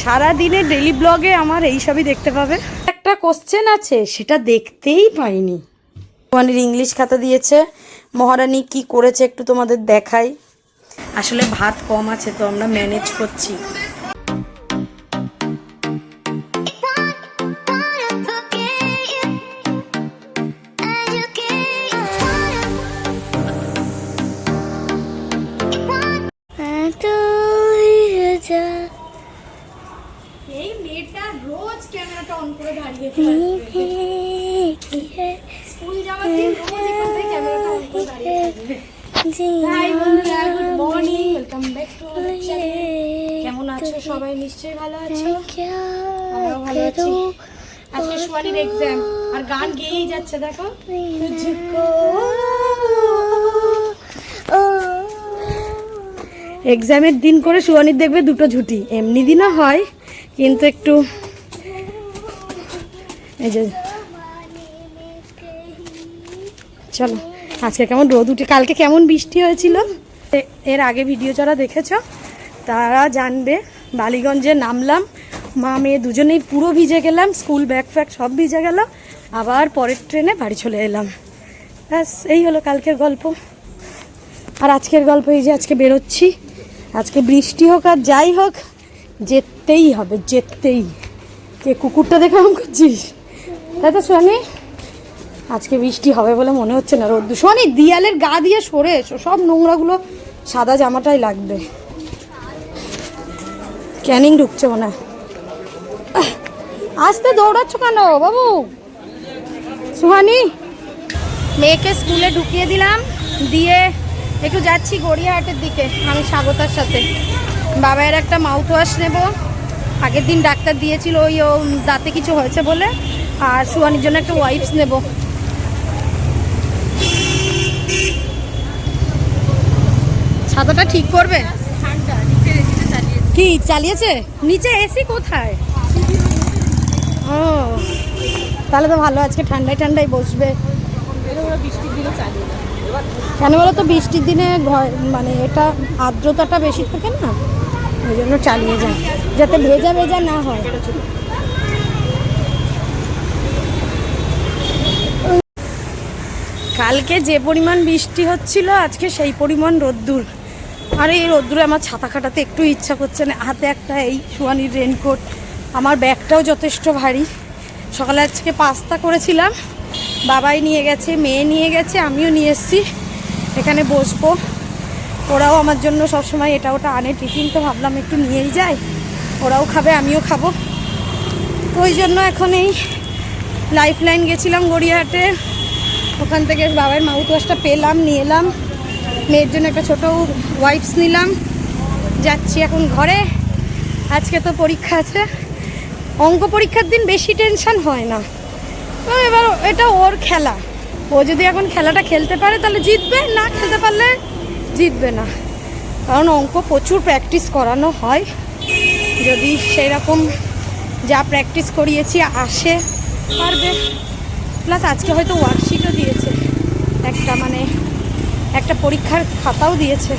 সারা দিনে ডেইলি ব্লগে আমার এই সবই দেখতে পাবে। একটা কোশ্চেন আছে সেটা দেখতেই পাইনি। মহারানীর ইংলিশ খাতা দিয়েছে, মহারানী কি করেছে একটু তোমাদের দেখাই। আসলে ভাত কম আছে তো আমরা ম্যানেজ করছি। এই মেয়েটা রোজ ক্যামেরাটা অন করে দাঁড়িয়ে থাকে, স্কুল যাওয়ার দিন রোজ এখান থেকে ক্যামেরাটা অন করে দাঁড়িয়ে থাকে। হাই বন্ধুরা, good morning, welcome back to our channel. কেমন আছো সবাই? নিশ্চয়ই ভালো আছো, আমরাও ভালো আছি। আজকে সোয়ানির এক্সাম আর গান গেয়েই যাচ্ছে দেখো। এক্সামের দিন করে সোয়ানির দেখবে দুটো ঝুটি, এমনি দিনও হয় কিন্তু একটু এই যে চলো আজকে কেমন রোদ উঠে, কালকে কেমন বৃষ্টি হয়েছিল এর আগে ভিডিও যারা দেখেছো তারা জানবে। বালিগঞ্জে নামলাম, মা মেয়ে দুজনেই পুরো ভিজে গেলাম, স্কুল ব্যাগ ফ্যাগ সব ভিজে গেল, আবার পরের ট্রেনে বাড়ি চলে এলাম। ব্যাস এই হলো কালকের গল্প। আর আজকের গল্প এই যে আজকে বেরোচ্ছি, আজকে বৃষ্টি হোক আর যাই হোক যেতেই হবে, যেতেই। কে কুকুরটা দেখে আম করছিস তাই তো সোয়ানি? আজকে বৃষ্টি হবে বলে মনে হচ্ছে না, রোদ্দু। সোয়ানি দিয়ালের গা দিয়ে সরে এসো, সব নোংরাগুলো সাদা জামাটাই লাগবে। ক্যানিং ঢুকছে মনে হয়। আসতে দৌড়াচ্ছ কেন বাবু? সোহানি মেয়েকে স্কুলে ঢুকিয়ে দিলাম, দিয়ে একটু যাচ্ছি গড়িয়াহাটের দিকে আমি স্বাগতার সাথে। বাবাইয়ের একটা মাউথ ওয়াশ নেব, আগের দিন ডাক্তার দিয়েছিল ওই দাঁতে কিছু হয়েছে বলে, আর সোহানির জন্য একটা ওয়াইপস নেব। ছাতাটা ঠিক করবে? কি চালিয়েছে? নিচে এসি কোথায়? ও তাহলে তো ভালো, আজকে ঠান্ডায় ঠান্ডায় বসবে। কেন বলো তো, বৃষ্টির দিনে মানে এটা আর্দ্রতাটা বেশি থাকে না, ওই জন্য চালিয়ে যায় যাতে ভেজা ভেজা না হয়। কালকে যে পরিমাণ বৃষ্টি হচ্ছিল আজকে সেই পরিমাণ রোদ্দুর। আর এই রোদ্দুরে আমার ছাতা খাটাতে একটু ইচ্ছা করছে না। হাতে একটা এই সোয়ানির রেনকোট, আমার ব্যাগটাও যথেষ্ট ভারী। সকালে আজকে পাস্তা করেছিলাম, বাবাই নিয়ে গেছে, মেয়ে নিয়ে গেছে, আমিও নিয়ে এসেছি। এখানে বসবো, ওরাও আমার জন্য সবসময় এটা ওটা আনে টিফিন, তো ভাবলাম একটু নিয়েই যাই, ওরাও খাবে আমিও খাবো। তো ওই জন্য এখন এই লাইফ লাইন গেছিলাম গড়িয়াহাটে, ওখান থেকে বাবার মাউথ ওয়াশটা পেলাম, নিয়ে এলাম। মেয়ের জন্য একটা ছোটো ওয়াইপস নিলাম, যাচ্ছি এখন ঘরে। আজকে তো পরীক্ষা আছে, অঙ্ক পরীক্ষার দিন বেশি টেনশন হয় না। তো এবার এটা ওর খেলা, ও যদি এখন খেলাটা খেলতে পারে তাহলে জিতবে, না খেলতে পারলে জিতবে না। কারণ অঙ্ক প্রচুর প্র্যাকটিস করানো হয়, যদি সেই রকম যা প্র্যাকটিস করিয়েছি আসে পারবে। প্লাস আজকে হয়তো ওয়ার্কশিটও দিয়েছে একটা, মানে একটা পরীক্ষার খাতাও দিয়েছে,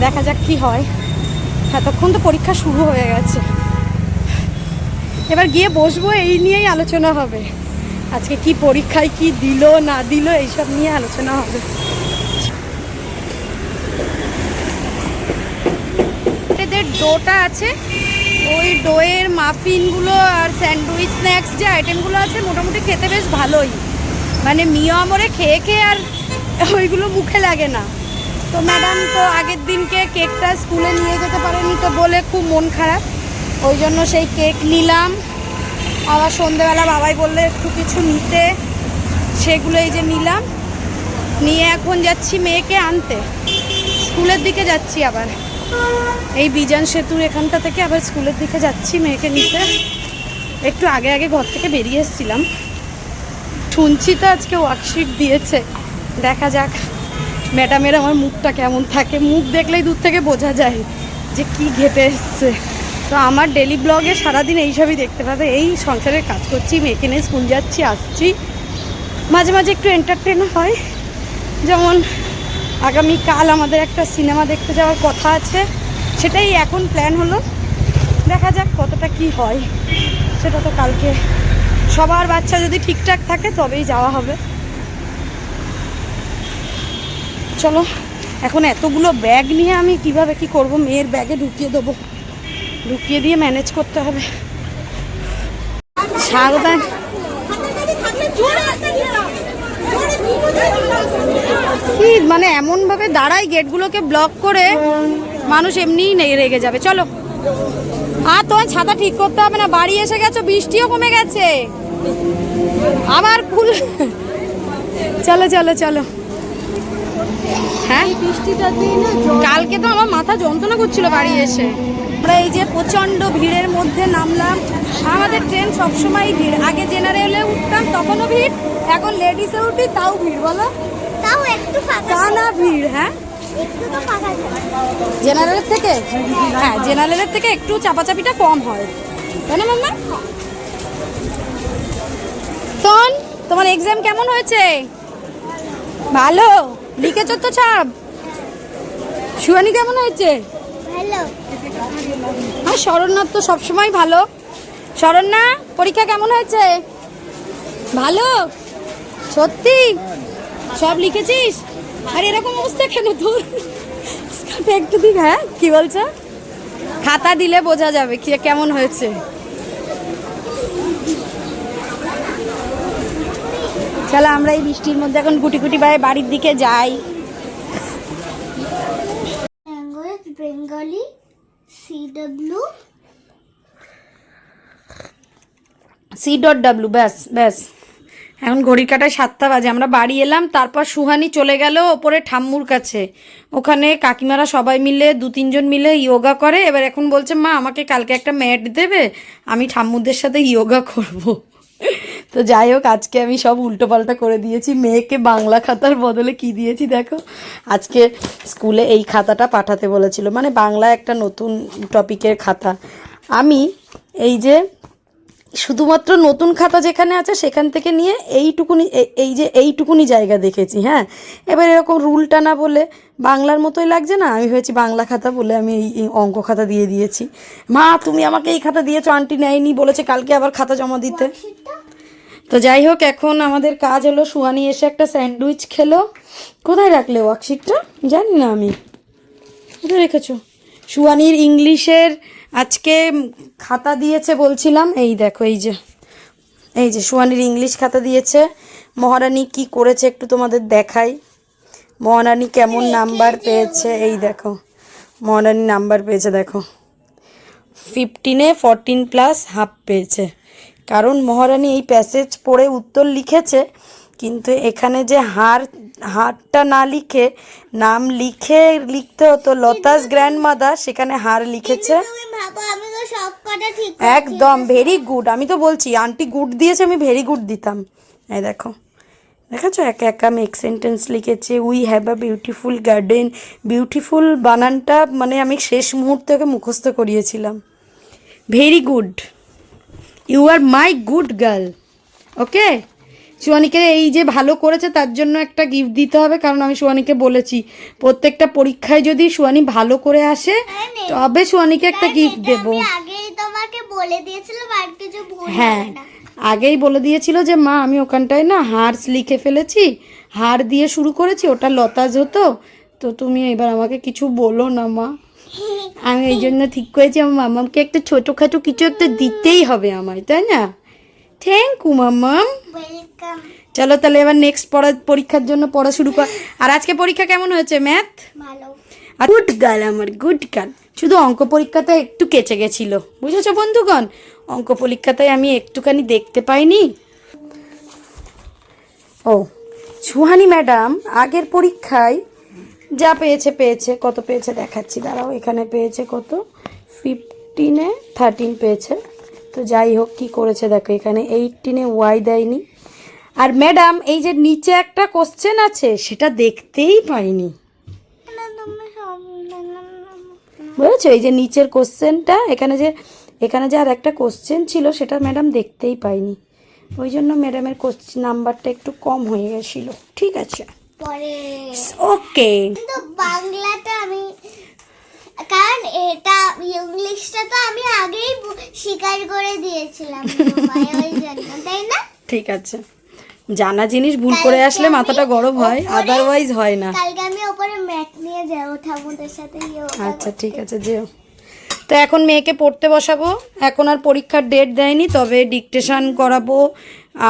দেখা যাক কি হয়। এতক্ষণ তো পরীক্ষা শুরু হয়ে গেছে, এবার গিয়ে বসবো, এই নিয়েই আলোচনা হবে। আজকে কি পরীক্ষায় কি দিল না দিল এইসব নিয়ে আলোচনা হবে। এদের ডোটা আছে, ওই ডোয়ের মাফিনগুলো আর স্যান্ডউইচ স্ন্যাক্স যে আইটেমগুলো আছে মোটামুটি খেতে বেশ ভালোই, মানে মিও আমরে খেয়ে খেয়ে আর ওইগুলো মুখে লাগে না। তো ম্যাডাম তো আগের দিনকে কেকটা স্কুলে নিয়ে যেতে পারেনি তো বলে খুব মন খারাপ, ওই জন্য সেই কেক নিলাম। আবার সন্ধেবেলা বাবাই বললে একটু কিছু নিতে, সেগুলো এই যে নিলাম, নিয়ে এখন যাচ্ছি মেয়েকে আনতে, স্কুলের দিকে যাচ্ছি। আবার এই বিজান সেতুর এখানটা থেকে আবার স্কুলের দিকে যাচ্ছি মেয়েকে নিতে। একটু আগে আগে ঘর থেকে বেরিয়ে এসেছিলাম, শুনছি তো আজকে ওয়ার্কশিট দিয়েছে, দেখা যাক ম্যাডামের আমার মুখটা কেমন থাকে। মুখ দেখলেই দূর থেকে বোঝা যায় যে কি ঘেটে এসছে। তো আমার ডেলি ব্লগে সারাদিন এইসবই দেখতে পাবে, এই সংসারের কাজ করছি, মেয়েকে নিয়ে স্কুল যাচ্ছি, আসছি, মাঝে মাঝে একটু এন্টারটেনও হয়। যেমন আগামীকাল আমাদের একটা সিনেমা দেখতে যাওয়ার কথা আছে, সেটাই এখন প্ল্যান হলো দেখা যাক কতটা কি হয়, সেটা তো কালকে সবার বাচ্চা যদি ঠিকঠাক থাকে তবেই যাওয়া হবে। চলো, এখন এতগুলো ব্যাগ নিয়ে আমি কিভাবে কি করব, মেয়ের ব্যাগে ঢুকিয়ে দেবো, ঢুকিয়ে দিয়ে ম্যানেজ করতে হবে। সাবধান, কি মানে এমন ভাবে দাঁড়াই গেটগুলোকে ব্লক করে, মানুষ এমনিই নেই রেগে যাবে। চলো, আর তোমার ছাতা ঠিক করতে হবে না, বাড়ি এসে গেছো, বৃষ্টিও কমে গেছে আবার ফুল। চলো চলো চলো। হ্যাঁ, কালকে তো আমার মাথা যন্ত্রণা করছিল বাড়ি এসে। আমরা এই যে প্রচন্ড ভিড়ের মধ্যে নামলাম। আমাদের ট্রেন সবসময় ভিড়, আগে জেনারেলে উঠতাম তখনও ভিড়, এখন লেডিসে উঠি তাও ভিড়। বলো, তাও একটু ফাঁকা না ভিড়? হ্যাঁ, জেনারেলের থেকে, হ্যাঁ জেনারেলের থেকে একটু চাপাচাপিটা কম হয়, তাই না মাম্মা? তখন তোমার এক্সাম কেমন হয়েছে? ভালো লিখেছো তো সব? সুয়ানি কেমন হয়েছে? ভালো। আর শরণ্যার তো সবসময় ভালো। শরণ্যা, পরীক্ষা কেমন হয়েছে? ভালো? সত্যি সব লিখেছিস? আর এরকম অবস্থা কেন তোর? একটু দিক। হ্যাঁ, কি বলছো? খাতা দিলে বোঝা যাবে কি কেমন হয়েছে। চলো, আমরা এই বৃষ্টির মধ্যে এখন গুটি গুটি বাড়ির দিকে যাই। বেঙ্গলি C.W, ব্যাস ব্যাস। এখন ঘড়ির কাটায় 7টা বাজে, আমরা বাড়ি এলাম। তারপর সুহানি চলে গেল ওপরে ঠাম্মুর কাছে, ওখানে কাকিমারা সবাই মিলে 2-3 জন মিলে ইয়োগা করে। এবার এখন বলছে মা আমাকে কালকে একটা ম্যাট দেবে, আমি ঠাম্মুদের সাথে ইয়োগা করব। তো যাই হোক, আজকে আমি সব উল্টোপাল্টা করে দিয়েছি। মেয়েকে বাংলা খাতার বদলে কি দিয়েছি দেখো, আজকে স্কুলে এই খাতাটা পাঠাতে বলেছিল, মানে বাংলা একটা নতুন টপিকের খাতা। আমি এই যে শুধুমাত্র নতুন খাতা যেখানে আছে সেখান থেকে নিয়ে এইটুকুনি জায়গা দেখেছি। হ্যাঁ, এবার এরকম রুল টানা বলে বাংলার মতোই লাগছে না, আমি ভেবেছি বাংলা খাতা বলে আমি এই অঙ্ক খাতা দিয়ে দিয়েছি। মা তুমি আমাকে এই খাতা দিয়েছো, আন্টি নেয়নি, বলেছে কালকে আবার খাতা জমা দিতে। তো যাই হোক, এখন আমাদের কাজ হলো, সুহানি এসে একটা স্যান্ডউইচ খেলো। কোথায় রাখলে ওয়ার্কশিটটা? জানি না আমি, কোথায় রেখেছো? সুহানির ইংলিশের আজকে খাতা দিয়েছে বলছিলাম, এই দেখো, এই যে সুহানির ইংলিশ খাতা দিয়েছে। মহারানী কি করেছে একটু তোমাদের দেখাই। মহারানী কেমন নাম্বার পেয়েছে, এই দেখো মহারানী নাম্বার পেয়েছে, দেখো 15-এ 14+হাফ পেয়েছে। কারণ মহারানী এই প্যাসেজ পড়ে উত্তর লিখেছে, কিন্তু এখানে যে হারটা না লিখে নাম লিখতে হতো লতাস গ্র্যান্ডমাদার, সেখানে হার লিখেছে। একদম ভেরি গুড, আমি তো বলছি আন্টি গুড দিয়েছে, আমি ভেরি গুড দিতাম। এই দেখো, দেখেছো একা একা মেক সেন্টেন্স লিখেছে। We have a beautiful garden, beautiful বানানটা মানে আমি শেষ মুহূর্তে ওকে মুখস্থ করিয়েছিলাম। Very good, you are my good girl. Okay, সুহানিকে এই যে ভালো করেছে তার জন্য একটা গিফট দিতে হবে, কারণ আমি সুহানিকে বলেছি প্রত্যেকটা পরীক্ষায় যদি সুহানি ভালো করে আসে তবে সুহানিকে একটা গিফট দেবো। হ্যাঁ, আগেই বলে দিয়েছিল যে মা আমি ওখানটায় না হার্স লিখে ফেলেছি, হার দিয়ে শুরু করেছি, ওটা লতাজ হতো, তো তুমি এবার আমাকে কিছু বলো না মা। আমি এই জন্য ঠিক করেছি আমার মামাকে একটা ছোটোখাটো কিছু একটা দিতেই হবে আমায়, তাই না? থ্যাংক ইউ মাম্মাম। চলো তাহলে এবার নেক্সট পরীক্ষার জন্য পড়া শুরু কর। আর আজকে পরীক্ষা কেমন হয়েছে? ম্যাথ গুড গার্ল, আমার গুড গার্ল। শুধু অঙ্ক পরীক্ষাটা একটু কেচে গেছিলো, বুঝেছো বন্ধুগণ, অঙ্ক পরীক্ষাটায় আমি একটুখানি দেখতে পাইনি। ও, সুহানি ম্যাডাম আগের পরীক্ষায় যা পেয়েছে, কত পেয়েছে দেখাচ্ছি, দাঁড়াও, এখানে পেয়েছে কত, 15-এ 13 পেয়েছে। তো যাই হোক, কি করেছে দেখো, এখানে 18-এ ওয়াই দেয়নি। আর ম্যাডাম এই যে নিচে একটা কোশ্চেন আছে সেটা দেখতেই পাইনি, বুঝেছো? এই যে নিচের কোশ্চেনটা, এখানে যে আর একটা কোশ্চেন ছিল সেটা ম্যাডাম দেখতেই পাইনি, ওই জন্য ম্যাডামের কোশ্চেন নাম্বারটা একটু কম হয়ে গেছিল। ঠিক আছে, ওকে। বাংলাটা আমি, কারণ এটা ইংলিশটা তো আমি আগেই স্বীকার করে দিয়েছিলাম ওই জন্য, তাই না? ঠিক আছে, জানা জিনিস ভুল করে আসলে মাথাটা গরম হয়, আদারওয়াইজ হয় না। কালকে আমি ওপরে ম্যাট নিয়ে যাব ঠাকুরদের সাথে যোগা আচ্ছা ঠিক আছে, যেও। তো এখন মেয়েকে পড়তে বসাবো। এখন আর পরীক্ষার ডেট দেয়নি, তবে ডিকটেশন করাবো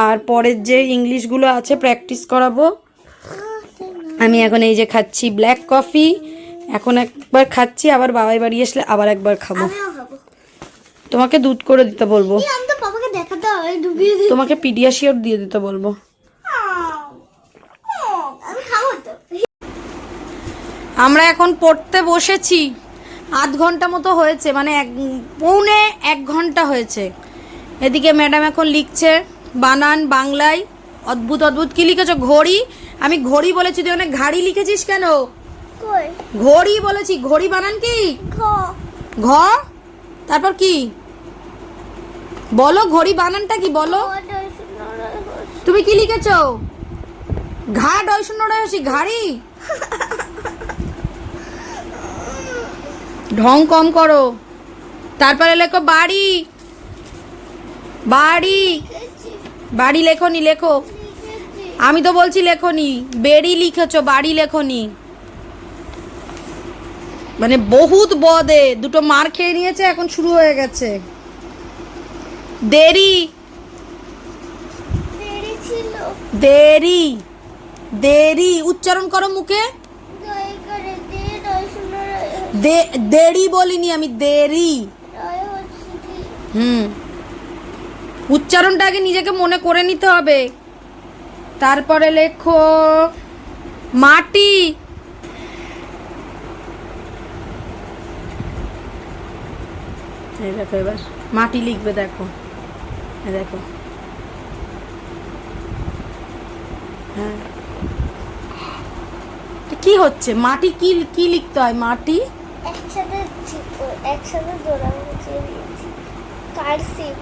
আর পরের যে ইংলিশগুলো আছে প্র্যাকটিস করাবো। আমি এখন এই যে খাচ্ছি ব্ল্যাক কফি, এখন একবার খাচ্ছি, আবার বাবাই বাড়ি আসলে আবার একবার খাবো। আমিও খাবো। তোমাকে দুধ করে দিতে বলবো, আমি তো বাবাকে দেখাতে হবে, ডুবিয়ে দিই। তোমাকে পিডিয়াশিওর দিয়ে দিতে বলবো। আমি খাবো তো। আমরা এখন পড়তে বসেছি, আধ ঘন্টা মতো হয়েছে, মানে পৌনে 1 ঘন্টা হয়েছে। এদিকে ম্যাডাম এখন লিখছে বানান বাংলায়। অদ্ভুত অদ্ভুত কি লিখেছো? ঘড়ি। আমি ঘড়ি বলেছি, তুই অনেক ঘাড়ি লিখেছিস কেন? কই? ঘড়ি বলেছি। ঘড়ি বানান কি? ঘ। ঘ। তারপর কি বলো? ঘড়ি বানানটা কি বলো? তুমি কি লিখেছো? ঘা ডয় শূন্য রয়েছি, ঘাড়ি। ঢং কম করো। তারপরে লেখো বাড়ি। বাড়ি। বাড়ি লেখনি, লেখো। আমি তো বলছি লেখনি, বেড়ি লিখেছো, বাড়ি লেখনি। মানে বহুত বদে, দুটো মার খেয়ে নিয়েছে, এখন শুরু হয়ে গেছে। দেরি। দেরি ছিল। দেরি। দেরি উচ্চারণ করো মুখে। দয়া করে দে, রয় শূন্য রয় দেরি বলিনি আমি, দেরি। রয় হচ্ছে কি? উচ্চারণটা আগে নিজেকে মনে করে নিতে হবে। তারপরে লেখো মাটি। এই দেখো, এবার মাটি লিখবে, দেখো। এই দেখো, হ্যাঁ। কি হচ্ছে? মাটি কি কি লিখতে হয়? মাটি একসাথে জোড়া মুছিয়ে দিয়েছি। কারসিভ।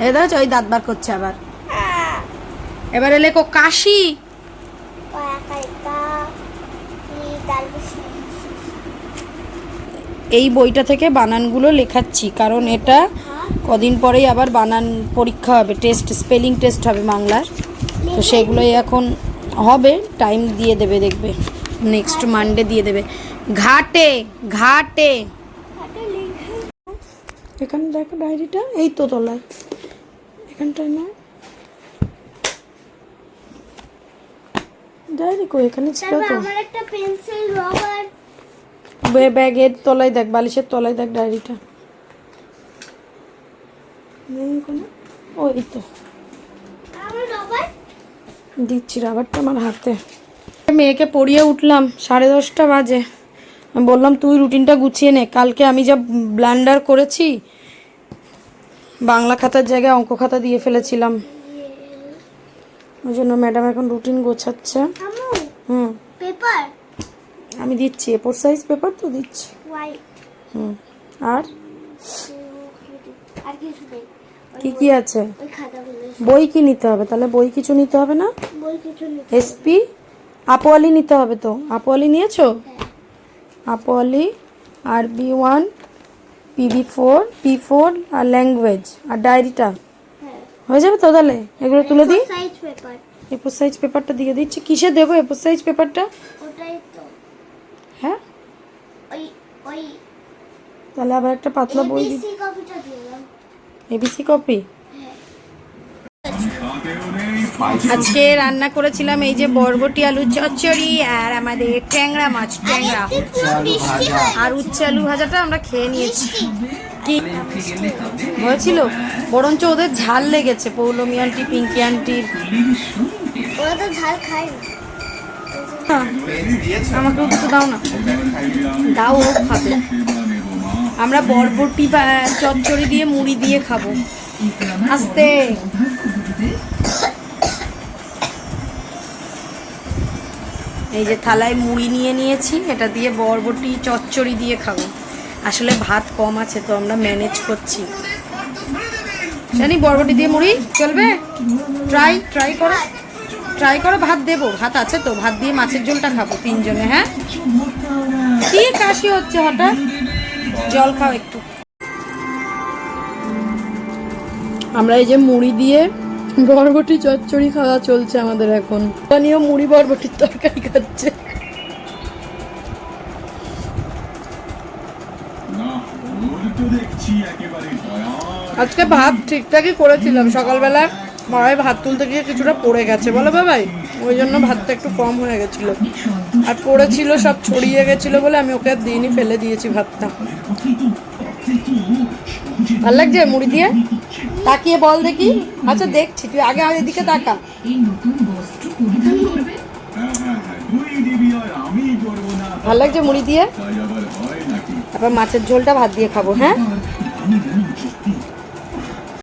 এই দেখো, ওই দাঁত বার করছে আবার। এবারে লেখো কাশি। এই বইটা থেকে বানানগুলো লেখাচ্ছি, কারণ এটা কদিন পরেই আবার বানান পরীক্ষা হবে, টেস্ট, স্পেলিং টেস্ট হবে বাংলার। তো সেগুলোই এখন হবে, টাইম দিয়ে দেবে, দেখবে নেক্সট মানডে দিয়ে দেবে। ঘাটে। ঘাটে। এখানে দেখো ডায়েরিটা, এই তো তলায়, এখানটায় না ডায়েরি কই? এখানে ছিল তো। আমার একটা পেন্সিল, রবার। ব্যাগের তলায় দেখ, বালিশের তলায় দেখ ডায়েরিটা। নেই কোনো? ওই তো আমার রবার। দিচ্ছি, রাবারটা আমার হাতে। মেয়েকে পড়িয়ে উঠলাম, 10:30 বাজে। আমি বললাম তুই রুটিনটা গুছিয়ে নে, কালকে আমি যা ব্লান্ডার করেছি, বাংলা খাতার জায়গায় অঙ্ক খাতা দিয়ে ফেলেছিলাম। ওই জন্য ম্যাডাম এখন রুটিন গোছাচ্ছে। পেপার আমি দিচ্ছি, এ4 সাইজ পেপার তো দিচ্ছি। হোয়াইট। আর আর কিছু নেই। কি কি আছে? ওই খাতাগুলো। বই কি নিতে হবে? তাহলে বই কিছু নিতে হবে না? বই কিছু নেই। এসপি আপোয়ালি নিতে হবে তো। আপোয়ালি নিয়েছো? আপোয়ালি, আরবি 1, PB4, P4 আর ল্যাঙ্গুয়েজ আর ডায়েরিটা হয়ে যাবে তো? তাহলে এগুলো তুলে দিই। Size paper. এ4 সাইজ পেপারটা দিয়ে দিচ্ছি। কিসে দেবো এ4 সাইজ পেপারটা? ওটাই তো। হ্যাঁ, ওই ওই তাহলে আবার একটা পাতলা বই দিই। এবিসি কপিটা দিয়ে দাও। ABC copy. আজকে রান্না করেছিলাম এই যে বরবটি আলু চচ্চড়ি আর আমাদের ট্যাংরা মাছ, ট্যাংরা আর উচ্ছে আলু ভাজাটা আমরা খেয়ে নিয়েছি। কি হয়েছিল? বরঞ্চ ওদের ঝাল লেগেছে, পৌলমি আন্টি, পিঙ্কি আন্টির। ওরা তো ঝাল খায় না। আমাকে একটু দাও না, দাও, ও খাবে। আমরা বরবটি চচ্চড়ি দিয়ে মুড়ি দিয়ে খাবো। আস্তে। এই যে থালায় মুড়ি নিয়ে নিয়েছি, এটা দিয়ে বরবটি চচ্চড়ি দিয়ে খাবো। আসলে ভাত কম আছে তো আমরা ম্যানেজ করছি। জানি বরবটি দিয়ে মুড়ি চলবে? ট্রাই করো। ভাত দেবো, ভাত আছে তো, ভাত দিয়ে মাছের ঝোলটা খাবো 3 জনে। হ্যাঁ, কি কাশি হচ্ছে হঠাৎ? জল খাও একটু। আমরা এই যে মুড়ি দিয়ে বরবটি চচ্চড়ি খাওয়া চলছে আমাদের এখন। পানিও মুড়ি বরবটির তরকারি খাচ্ছে। আজকে ভাত ঠিকঠাকই করেছিলাম, সকালবেলা বাবাই ভাত তুলতে গিয়ে কিছুটা পড়ে গেছে বলো বাবাই, ওই জন্য ভাতটা একটু কম হয়ে গেছিল। আর পড়েছিল সব ছড়িয়ে গেছিল বলে আমি ওকে আর দিইনি, ফেলে দিয়েছি ভাতটা। ভাল লাগছে মুড়ি দিয়ে? তাকিয়ে বল দেখি। আচ্ছা দেখছি, তুই আগে আগে দিকে তাকা। ভাল লাগছে মুড়ি দিয়ে? তারপর মাছের ঝোলটা ভাত দিয়ে খাবো। হ্যাঁ